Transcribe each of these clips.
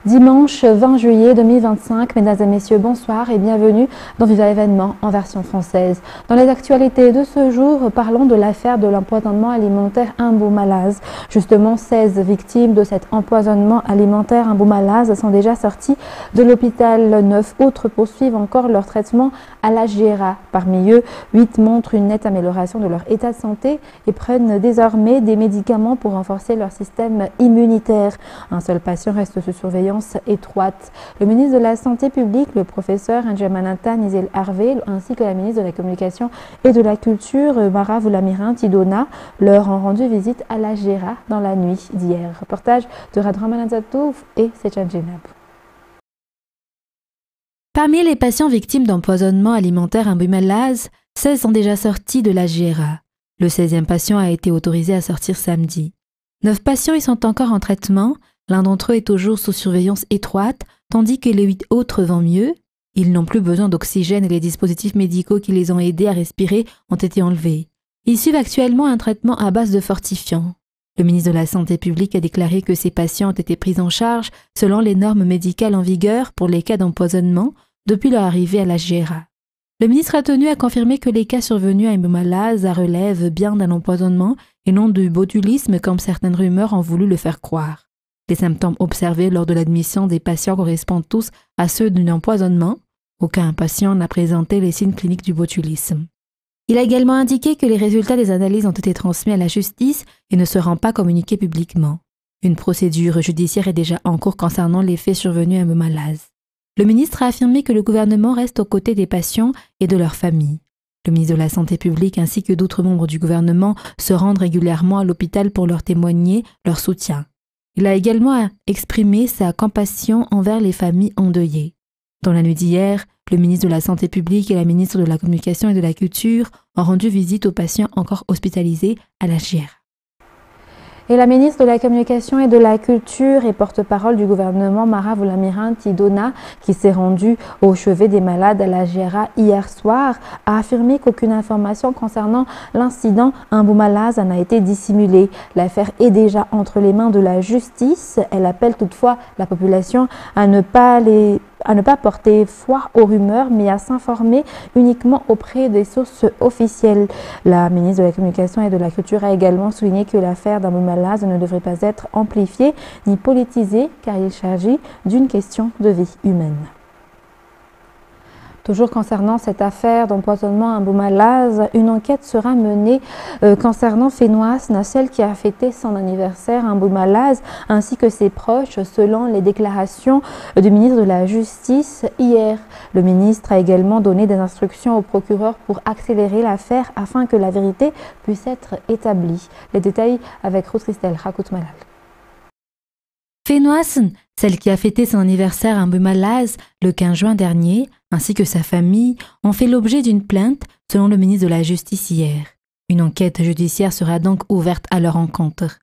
Dimanche 20 juillet 2025, mesdames et messieurs, bonsoir et bienvenue dans Viva Événement en version française. Dans les actualités de ce jour, parlons de l'affaire de l'empoisonnement alimentaire Imbo-Malaz. Justement, 16 victimes de cet empoisonnement alimentaire Imbo-Malaz sont déjà sorties de l'hôpital. 9 autres poursuivent encore leur traitement à la GRA. Parmi eux, 8 montrent une nette amélioration de leur état de santé et prennent désormais des médicaments pour renforcer leur système immunitaire. Un seul patient reste sous surveillance étroite. Le ministre de la Santé publique, le professeur N'Djamanata Nizil Harvey, ainsi que la ministre de la Communication et de la Culture, Mara Woulamiran Tidona, leur ont rendu visite à la GRA dans la nuit d'hier. Reportage de Radraman Zatouf et Sechan Jenab. Parmi les patients victimes d'empoisonnement alimentaire Imbo-Malaz, 16 sont déjà sortis de la GRA. Le 16e patient a été autorisé à sortir samedi. 9 patients y sont encore en traitement. L'un d'entre eux est toujours sous surveillance étroite, tandis que les 8 autres vont mieux. Ils n'ont plus besoin d'oxygène et les dispositifs médicaux qui les ont aidés à respirer ont été enlevés. Ils suivent actuellement un traitement à base de fortifiants. Le ministre de la Santé publique a déclaré que ces patients ont été pris en charge selon les normes médicales en vigueur pour les cas d'empoisonnement depuis leur arrivée à la GRA. Le ministre a tenu à confirmer que les cas survenus à Imbo-Malaz relèvent bien d'un empoisonnement et non du botulisme comme certaines rumeurs ont voulu le faire croire. Les symptômes observés lors de l'admission des patients correspondent tous à ceux d'un empoisonnement. Aucun patient n'a présenté les signes cliniques du botulisme. Il a également indiqué que les résultats des analyses ont été transmis à la justice et ne seront pas communiqués publiquement. Une procédure judiciaire est déjà en cours concernant les faits survenus à Imbo-Malaz. Le ministre a affirmé que le gouvernement reste aux côtés des patients et de leurs familles. Le ministre de la Santé publique ainsi que d'autres membres du gouvernement se rendent régulièrement à l'hôpital pour leur témoigner leur soutien. Il a également exprimé sa compassion envers les familles endeuillées. Dans la nuit d'hier, le ministre de la Santé publique et la ministre de la Communication et de la Culture ont rendu visite aux patients encore hospitalisés à la GRA. Et la ministre de la Communication et de la Culture et porte-parole du gouvernement, Mara Woulamiran Tidona, qui s'est rendue au chevet des malades à la GRA hier soir, a affirmé qu'aucune information concernant l'incident Imbo-Malaz n'a été dissimulée. L'affaire est déjà entre les mains de la justice. Elle appelle toutefois la population à ne pas porter foi aux rumeurs, mais à s'informer uniquement auprès des sources officielles. La ministre de la Communication et de la Culture a également souligné que l'affaire d'Imbo-Malaz ne devrait pas être amplifiée ni politisée, car il s'agit d'une question de vie humaine. Toujours concernant cette affaire d'empoisonnement Imbo-Malaz, une enquête sera menée concernant Fenoas, celle qui a fêté son anniversaire Imbo-Malaz, ainsi que ses proches, selon les déclarations du ministre de la Justice hier. Le ministre a également donné des instructions au procureur pour accélérer l'affaire afin que la vérité puisse être établie. Les détails avec Ruth Christelle Rakout-Malal. Fenoas, celle qui a fêté son anniversaire à Imbo-Malaz le 15 juin dernier, ainsi que sa famille, ont fait l'objet d'une plainte selon le ministre de la Justice hier. Une enquête judiciaire sera donc ouverte à leur encontre.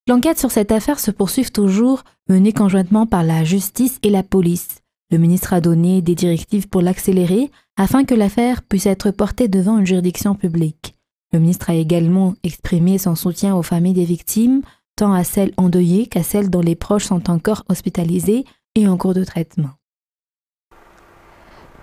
L'enquête sur cette affaire se poursuit toujours, menée conjointement par la justice et la police. Le ministre a donné des directives pour l'accélérer afin que l'affaire puisse être portée devant une juridiction publique. Le ministre a également exprimé son soutien aux familles des victimes, tant à celles endeuillées qu'à celles dont les proches sont encore hospitalisés et en cours de traitement.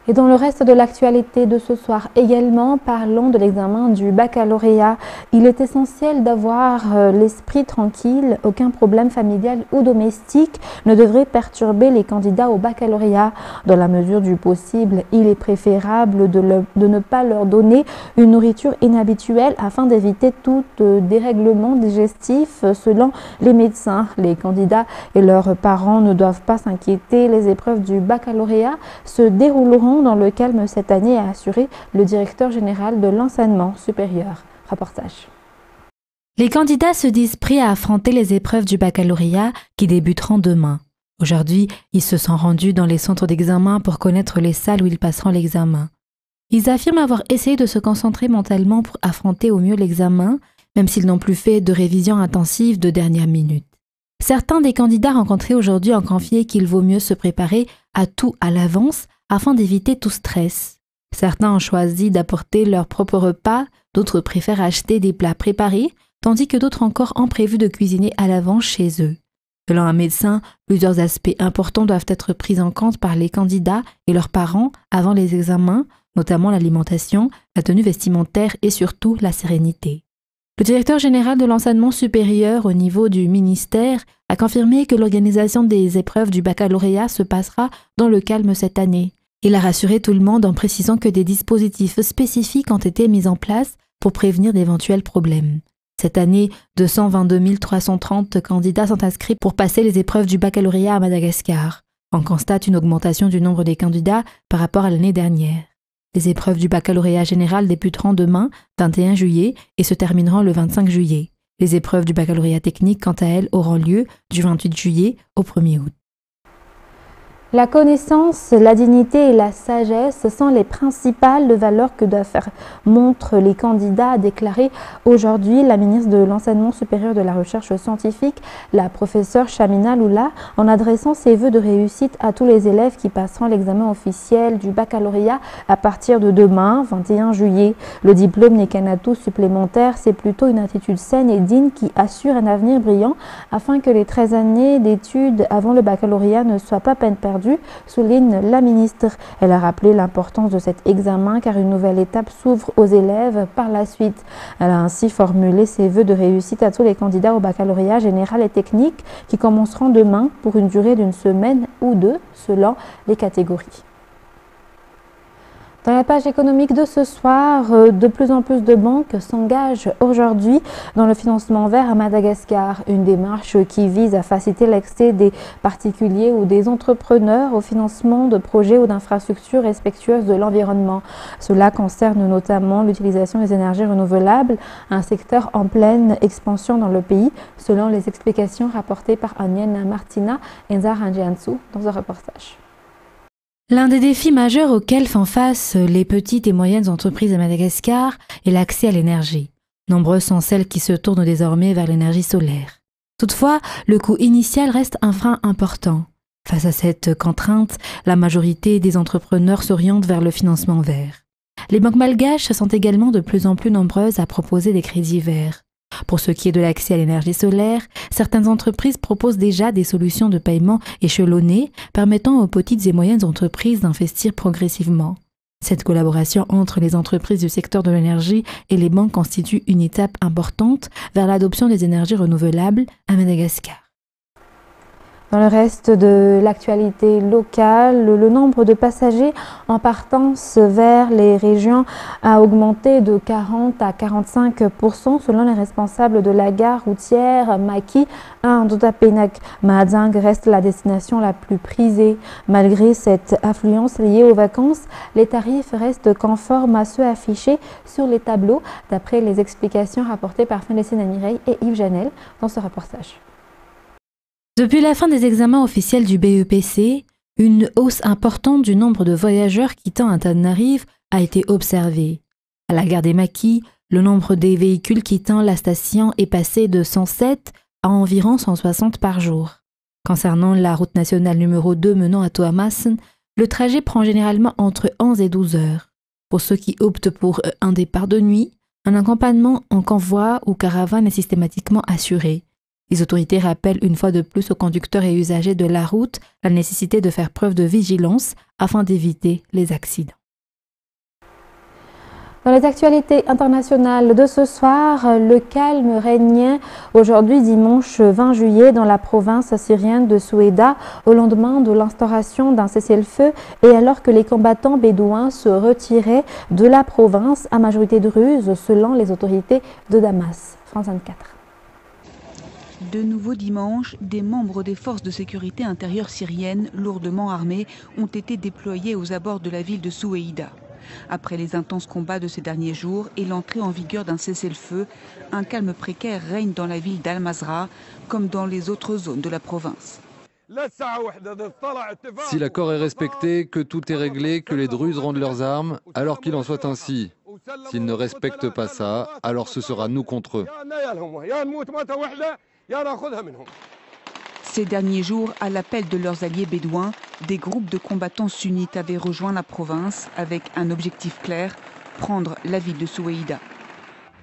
Et dans le reste de l'actualité de ce soir également, parlons de l'examen du baccalauréat. Il est essentiel d'avoir l'esprit tranquille. Aucun problème familial ou domestique ne devrait perturber les candidats au baccalauréat. Dans la mesure du possible, il est préférable de ne pas leur donner une nourriture inhabituelle afin d'éviter tout dérèglement digestif selon les médecins. Les candidats et leurs parents ne doivent pas s'inquiéter. Les épreuves du baccalauréat se dérouleront dans le calme cette année, a assuré le directeur général de l'enseignement supérieur. Reportage. Les candidats se disent prêts à affronter les épreuves du baccalauréat qui débuteront demain. Aujourd'hui, ils se sont rendus dans les centres d'examen pour connaître les salles où ils passeront l'examen. Ils affirment avoir essayé de se concentrer mentalement pour affronter au mieux l'examen, même s'ils n'ont plus fait de révision intensive de dernière minute. Certains des candidats rencontrés aujourd'hui ont confié qu'il vaut mieux se préparer à tout à l'avance afin d'éviter tout stress. Certains ont choisi d'apporter leur propre repas, d'autres préfèrent acheter des plats préparés, tandis que d'autres encore ont prévu de cuisiner à l'avance chez eux. Selon un médecin, plusieurs aspects importants doivent être pris en compte par les candidats et leurs parents avant les examens, notamment l'alimentation, la tenue vestimentaire et surtout la sérénité. Le directeur général de l'enseignement supérieur au niveau du ministère a confirmé que l'organisation des épreuves du baccalauréat se passera dans le calme cette année. Il a rassuré tout le monde en précisant que des dispositifs spécifiques ont été mis en place pour prévenir d'éventuels problèmes. Cette année, 222 330 candidats sont inscrits pour passer les épreuves du baccalauréat à Madagascar. On constate une augmentation du nombre des candidats par rapport à l'année dernière. Les épreuves du baccalauréat général débuteront demain, 21 juillet, et se termineront le 25 juillet. Les épreuves du baccalauréat technique, quant à elles, auront lieu du 28 juillet au 1er août. La connaissance, la dignité et la sagesse sont les principales valeurs que doivent faire montre les candidats, a déclaré aujourd'hui la ministre de l'Enseignement supérieur et de la Recherche scientifique, la professeure Chamina Loula, en adressant ses vœux de réussite à tous les élèves qui passeront l'examen officiel du baccalauréat à partir de demain, 21 juillet. Le diplôme n'est qu'un atout supplémentaire, c'est plutôt une attitude saine et digne qui assure un avenir brillant afin que les 13 années d'études avant le baccalauréat ne soient pas peine perdue, souligne la ministre. Elle a rappelé l'importance de cet examen car une nouvelle étape s'ouvre aux élèves par la suite. Elle a ainsi formulé ses vœux de réussite à tous les candidats au baccalauréat général et technique qui commenceront demain pour une durée d'une semaine ou deux selon les catégories. Dans la page économique de ce soir, de plus en plus de banques s'engagent aujourd'hui dans le financement vert à Madagascar, une démarche qui vise à faciliter l'accès des particuliers ou des entrepreneurs au financement de projets ou d'infrastructures respectueuses de l'environnement. Cela concerne notamment l'utilisation des énergies renouvelables, un secteur en pleine expansion dans le pays, selon les explications rapportées par Anienne Martina et Nzaranjiansu dans un reportage. L'un des défis majeurs auxquels font face les petites et moyennes entreprises à Madagascar est l'accès à l'énergie. Nombreuses sont celles qui se tournent désormais vers l'énergie solaire. Toutefois, le coût initial reste un frein important. Face à cette contrainte, la majorité des entrepreneurs s'orientent vers le financement vert. Les banques malgaches sont également de plus en plus nombreuses à proposer des crédits verts. Pour ce qui est de l'accès à l'énergie solaire, certaines entreprises proposent déjà des solutions de paiement échelonnées permettant aux petites et moyennes entreprises d'investir progressivement. Cette collaboration entre les entreprises du secteur de l'énergie et les banques constitue une étape importante vers l'adoption des énergies renouvelables à Madagascar. Dans le reste de l'actualité locale, le nombre de passagers en partance vers les régions a augmenté de 40 à 45% selon les responsables de la gare routière Maki à Ndotapenak. Mahadzang reste la destination la plus prisée. Malgré cette affluence liée aux vacances, les tarifs restent conformes à ceux affichés sur les tableaux, d'après les explications rapportées par Félicine Amireille et Yves Janel dans ce reportage. Depuis la fin des examens officiels du BEPC, une hausse importante du nombre de voyageurs quittant Antananarive a été observée. À la gare des Maquis, le nombre des véhicules quittant la station est passé de 107 à environ 160 par jour. Concernant la route nationale numéro 2 menant à Toamasson, le trajet prend généralement entre 11 et 12 heures. Pour ceux qui optent pour un départ de nuit, un accompagnement en convoi ou caravane est systématiquement assuré. Les autorités rappellent une fois de plus aux conducteurs et usagers de la route la nécessité de faire preuve de vigilance afin d'éviter les accidents. Dans les actualités internationales de ce soir, le calme régnait aujourd'hui dimanche 20 juillet dans la province syrienne de Soueïda au lendemain de l'instauration d'un cessez-le-feu et alors que les combattants bédouins se retiraient de la province à majorité druze selon les autorités de Damas. France 24. De nouveau dimanche, des membres des forces de sécurité intérieure syriennes lourdement armés ont été déployés aux abords de la ville de Soueïda. Après les intenses combats de ces derniers jours et l'entrée en vigueur d'un cessez-le-feu, un calme précaire règne dans la ville d'Al-Mazra comme dans les autres zones de la province. Si l'accord est respecté, que tout est réglé, que les Druzes rendent leurs armes, alors qu'il en soit ainsi. S'ils ne respectent pas ça, alors ce sera nous contre eux. Ces derniers jours, à l'appel de leurs alliés bédouins, des groupes de combattants sunnites avaient rejoint la province avec un objectif clair, prendre la ville de Soueïda.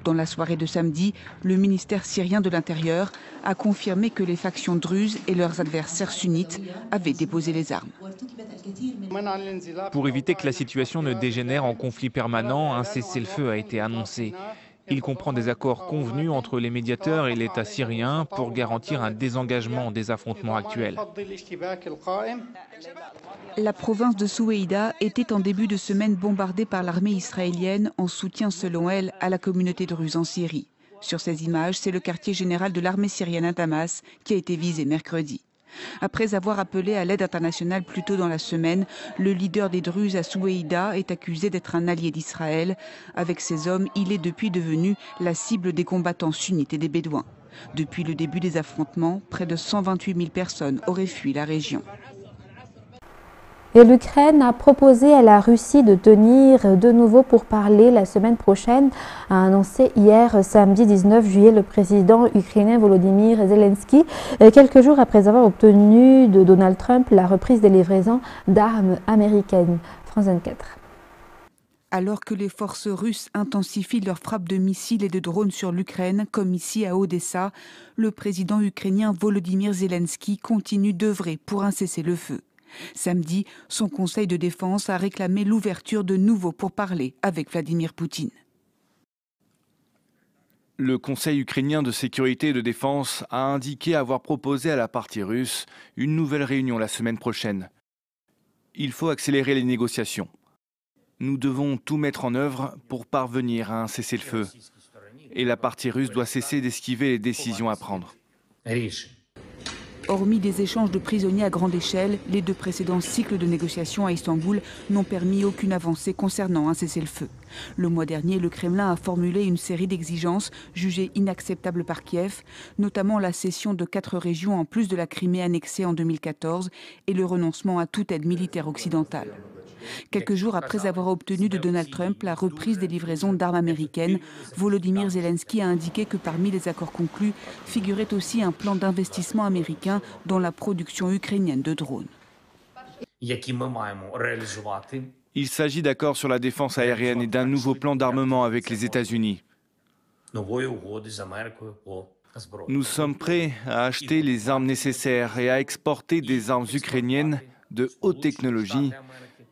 Dans la soirée de samedi, le ministère syrien de l'Intérieur a confirmé que les factions druzes et leurs adversaires sunnites avaient déposé les armes. Pour éviter que la situation ne dégénère en conflit permanent, un cessez-le-feu a été annoncé. Il comprend des accords convenus entre les médiateurs et l'État syrien pour garantir un désengagement des affrontements actuels. La province de Soueïda était en début de semaine bombardée par l'armée israélienne en soutien, selon elle, à la communauté druze en Syrie. Sur ces images, c'est le quartier général de l'armée syrienne à Damas qui a été visé mercredi. Après avoir appelé à l'aide internationale plus tôt dans la semaine, le leader des Druzes à Soueïda est accusé d'être un allié d'Israël. Avec ses hommes, il est depuis devenu la cible des combattants sunnites et des Bédouins. Depuis le début des affrontements, près de 128 000 personnes auraient fui la région. Et l'Ukraine a proposé à la Russie de tenir de nouveau pourparlers la semaine prochaine, a annoncé hier samedi 19 juillet le président ukrainien Volodymyr Zelensky, quelques jours après avoir obtenu de Donald Trump la reprise des livraisons d'armes américaines. France 24. Alors que les forces russes intensifient leurs frappes de missiles et de drones sur l'Ukraine, comme ici à Odessa, le président ukrainien Volodymyr Zelensky continue d'œuvrer pour un cessez-le-feu. Samedi, son conseil de défense a réclamé l'ouverture de nouveaux pourparlers avec Vladimir Poutine. Le Conseil ukrainien de sécurité et de défense a indiqué avoir proposé à la partie russe une nouvelle réunion la semaine prochaine. Il faut accélérer les négociations. Nous devons tout mettre en œuvre pour parvenir à un cessez-le-feu. Et la partie russe doit cesser d'esquiver les décisions à prendre. Hormis des échanges de prisonniers à grande échelle, les deux précédents cycles de négociations à Istanbul n'ont permis aucune avancée concernant un cessez-le-feu. Le mois dernier, le Kremlin a formulé une série d'exigences jugées inacceptables par Kiev, notamment la cession de 4 régions en plus de la Crimée annexée en 2014 et le renoncement à toute aide militaire occidentale. Quelques jours après avoir obtenu de Donald Trump la reprise des livraisons d'armes américaines, Volodymyr Zelensky a indiqué que parmi les accords conclus figurait aussi un plan d'investissement américain dans la production ukrainienne de drones. Il s'agit d'accords sur la défense aérienne et d'un nouveau plan d'armement avec les États-Unis. Nous sommes prêts à acheter les armes nécessaires et à exporter des armes ukrainiennes de haute technologie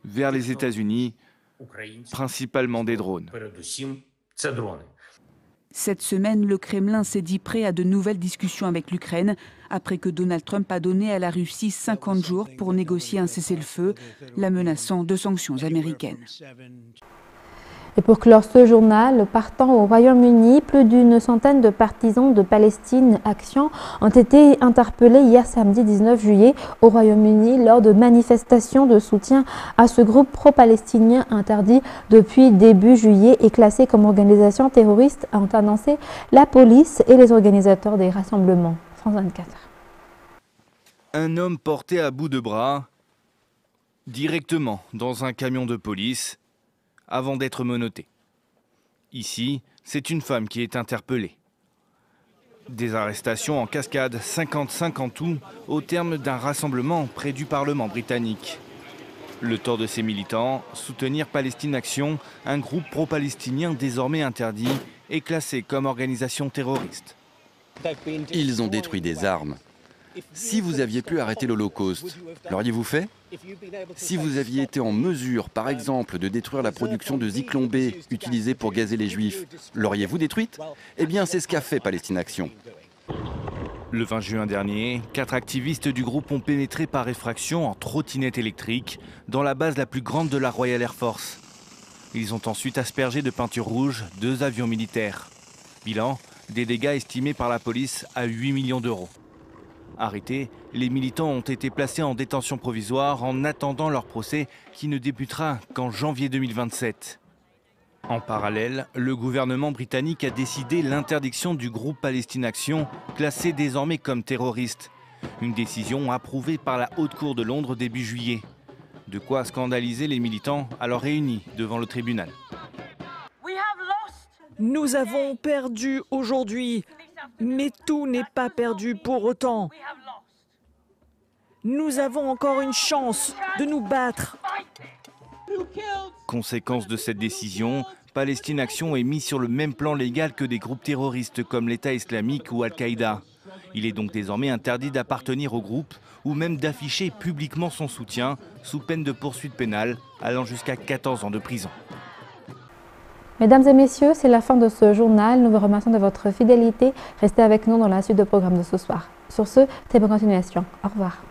vers les États-Unis, principalement des drones. Cette semaine, le Kremlin s'est dit prêt à de nouvelles discussions avec l'Ukraine, après que Donald Trump a donné à la Russie 50 jours pour négocier un cessez-le-feu, la menaçant de sanctions américaines. Et pour clore ce journal, partant au Royaume-Uni, plus d'une centaine de partisans de Palestine Action ont été interpellés hier samedi 19 juillet au Royaume-Uni lors de manifestations de soutien à ce groupe pro-palestinien interdit depuis début juillet et classé comme organisation terroriste, ont annoncé la police et les organisateurs des rassemblements. France 24. Un homme porté à bout de bras directement dans un camion de police avant d'être menotté. Ici, c'est une femme qui est interpellée. Des arrestations en cascade, 55 en tout, au terme d'un rassemblement près du Parlement britannique. Le tort de ces militants, soutenir Palestine Action, un groupe pro-palestinien désormais interdit et classé comme organisation terroriste. Ils ont détruit des armes. Si vous aviez pu arrêter l'Holocauste, l'auriez-vous fait ? Si vous aviez été en mesure, par exemple, de détruire la production de Zyklon B utilisée pour gazer les Juifs, l'auriez-vous détruite ? Eh bien, c'est ce qu'a fait Palestine Action. Le 20 juin dernier, 4 activistes du groupe ont pénétré par effraction en trottinette électrique dans la base la plus grande de la Royal Air Force. Ils ont ensuite aspergé de peinture rouge 2 avions militaires. Bilan, des dégâts estimés par la police à 8 millions d'euros. Arrêtés, les militants ont été placés en détention provisoire en attendant leur procès qui ne débutera qu'en janvier 2027. En parallèle, le gouvernement britannique a décidé l'interdiction du groupe Palestine Action, classé désormais comme terroriste. Une décision approuvée par la Haute Cour de Londres début juillet. De quoi scandaliser les militants alors réunis devant le tribunal. Nous avons perdu aujourd'hui, mais tout n'est pas perdu pour autant. Nous avons encore une chance de nous battre. Conséquence de cette décision, Palestine Action est mis sur le même plan légal que des groupes terroristes comme l'État islamique ou Al-Qaïda. Il est donc désormais interdit d'appartenir au groupe ou même d'afficher publiquement son soutien sous peine de poursuite pénale allant jusqu'à 14 ans de prison. Mesdames et messieurs, c'est la fin de ce journal. Nous vous remercions de votre fidélité. Restez avec nous dans la suite de programme de ce soir. Sur ce, très bonne continuation. Au revoir.